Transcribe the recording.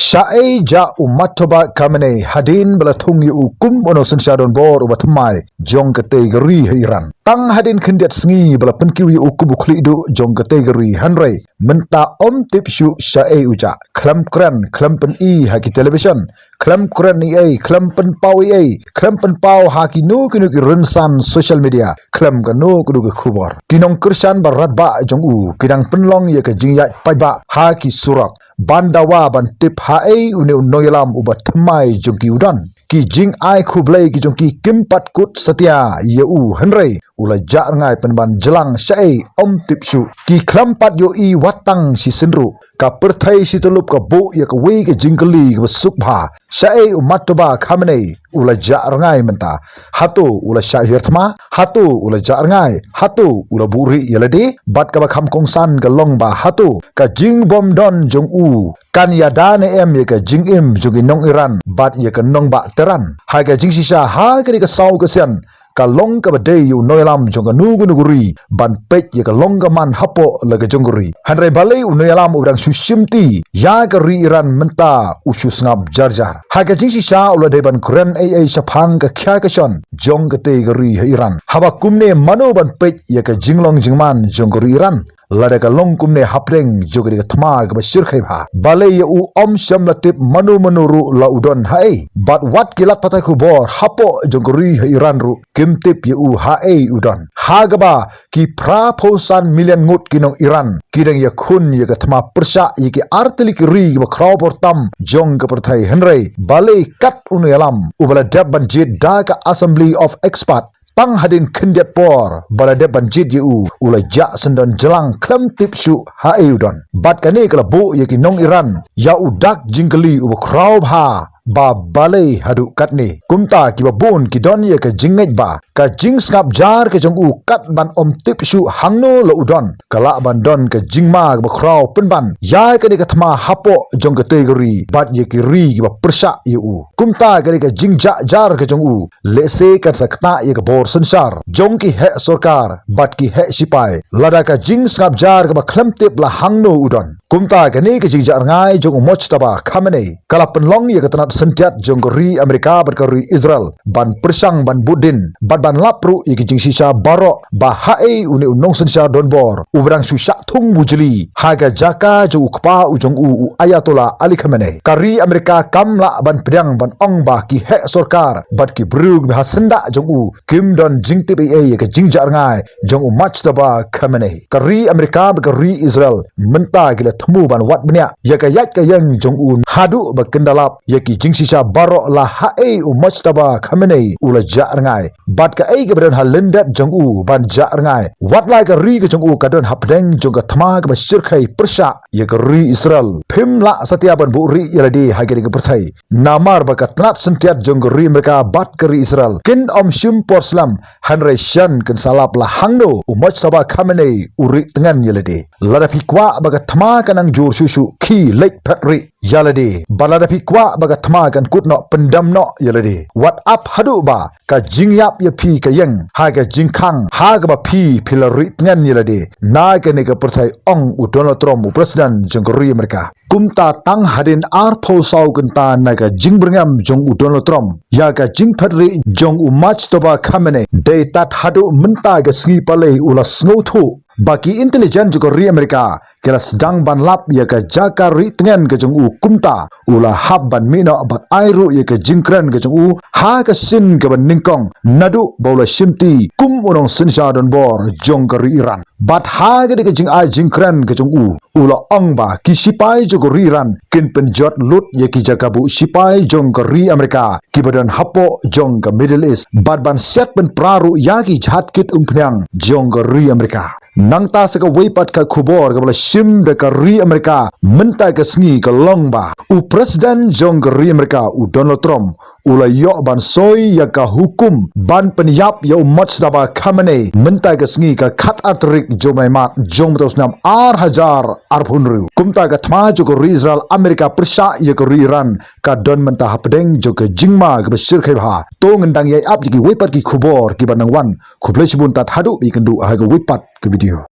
Syai ja umat toba kamene hadin belatung yu kum ono sensyadon bor ubat mai jong kategori Iran. Tang hadin kendiat sengi bela penkiwi ukum bukli du jong kategori hanrei menta om tipsyu syai uja klam kran klam pen i haki television klam kran ni ai klam pen pau ai klam pen pau haki nu kinu ki rensan social media klam kanu kudu ke khubor kinong kersan barat ba jong u kidang penlong ye ke jingya pajba haki surak bandawa ban tip hai une unoyalam ubat thmai jong ki udan ki jing ai khublai ki jong ki kimpat kut setia ye u hanrei ula ja ngai penban jelang syai om tipsyu ki klampat yo i watang si senru ka perthai si tulup ka bu ya ka wi ka jingkeli ka subha syai umat toba khamne ula ja ngai menta hatu ula syahir thma hatu ula ja ngai hatu ula buri yelade bat ka kham kongsan ka long ba hatu ka jing bom don jong u kan ya dan em ye ka jing im jong nong Iran bat ye ka nong ba teran ha ka jing sisa ha ka sau ka sian ka long ka bade yu noyalam jong ka nugu nuguri ban pek ye ka long ka man hapo laga jongguri hanre balai unoyalam urang sushimti ya ka ri Iran menta usus ngap jarjar ha ka jing sisa ula de ban kuren ai sapang ka kya ka shon jong ka te ka ri Iran haba kumne mano ban pek ye ka jinglong jingman jong ka ri Iran lada ka long kumne hapreng jogri ka thma ka basir khai bha balai ye u om sham latip manu manuru la udon hai but what kilat patai ku bor hapo jongri Iran ru kimtip ye u hai udon hagaba ki pra phosan million ngut kinong Iran kidang ye khun ye ka thma persha ye ki artili ki ri ba kraw portam jong ka perthai henrei balai kat unayalam ubala dab banjit da ka assembly of expert tang hadin kendiat por balade banjit yu ula ja sendon jelang klam tipsu hai udon bat kane kala bu ye ki nong Iran ya udak jingkeli u kraw bha ba balai hadu katni kumta ki babun ki don ye ka jingej ba ka jing skap jar ke jong u kat ban om tipsu hangno lo udon kala ban don ka jingma ba kraw penban ya ka de ka thma hapo jong kategori bat ye ki ri ki ba persha ye u kumta ka de ka jingja jar ke jong u lese ka sakta ye ka bor sansar jong ki he sarkar bat ki he sipai lada ka jing skap jar ka ba khlam tip la hangno udon kumta ka ne ka jingja ngai jong moch taba khamene kala penlong ye ka tanat sentiat jonggori Amerika berkari Israel ban persang ban budin ban lapru iki jing sisa barok bahai une unong sensia donbor ubrang susak thung bujli haga jaka jo ukpa ujong u ayatollah Ali Khamenei kari Amerika kamla ban pedang ban ong ba ki he sarkar bat ki brug ba senda jong u kim don jing tip ai ke jing jar ngai jong u mach taba Khamenei kari Amerika berkari Israel menta gila thmu ban wat benya ya ka yat ka yang jong u hadu ba kendalap ya ki jing sisa barok la hai u mustaba Khamenei ula ja ngai bat ka ai ke badan halendat jong u ban ja ngai wat lai ka ri ka jong u ka don hapdeng jong ka thma ka basir khai persha ye ka ri Israel phim la satia ban bu ri yaladi ha ke ka perthai namar ba ka tnat sentiat jong ri mereka bat ka ri Israel kin om shim porslam hanre shan kan salap la hangno u mustaba Khamenei uri tengan yaladi lada fikwa ba ka thma kanang jur susu khi lek patri yaladi balada fikwa ba ka thma kan kutno pendam no yaladi what up hadu ba ka jingyap ye phi ka yang ha ka jingkhang ha ka ba phi philari ngan yaladi na ka ne ka perthai ong u Donald Trump u president jongri Amerika kumta tang hadin ar pho sau kanta na ka jingbrngam jong u Donald Trump ya ka jingphatri jong u mach toba Khamenei de tat hadu menta ga sngi palei ula snothu baki intelligent juga ri Amerika kira sedang ban lap ya ka jaka ri tengen ke jong u kumta ula hab ban mino bat airu ya ka jingkren ke jong u ha ka sin ke ban ningkong nadu bola shimti kum unong sinsha don bor jong ka ri Iran bat ha ke de ke jing ai jingkren ke jong u ula ong ba ki sipai juga ri Iran kin penjot lut ya ki jaka bu sipai jong ka ri Amerika ki badan hapo jong ka Middle East bat ban set pen praru ya ki jhat kit umpnyang jong ka ri Amerika nangta saka weipat ka khubor ka bala shim de ka ri Amerika menta ka sngi ka long ba u president jong ka ri Amerika u Donald Trump ula yo ban soi ya ka hukum ban penyap ya umat daba Khamenei menta ka sngi ka khat atrik jomai mat jom tos nam ar hajar ar phunru kumta ka thma jo ka ri Israel Amerika persha ya ka ri Iran ka don menta hapdeng jo ka jingma ka basir khai bha to ngendang yai ap ki weipat ki khubor ki banang wan khublai sibun tat hadu bi kendu ha ka weipat ke video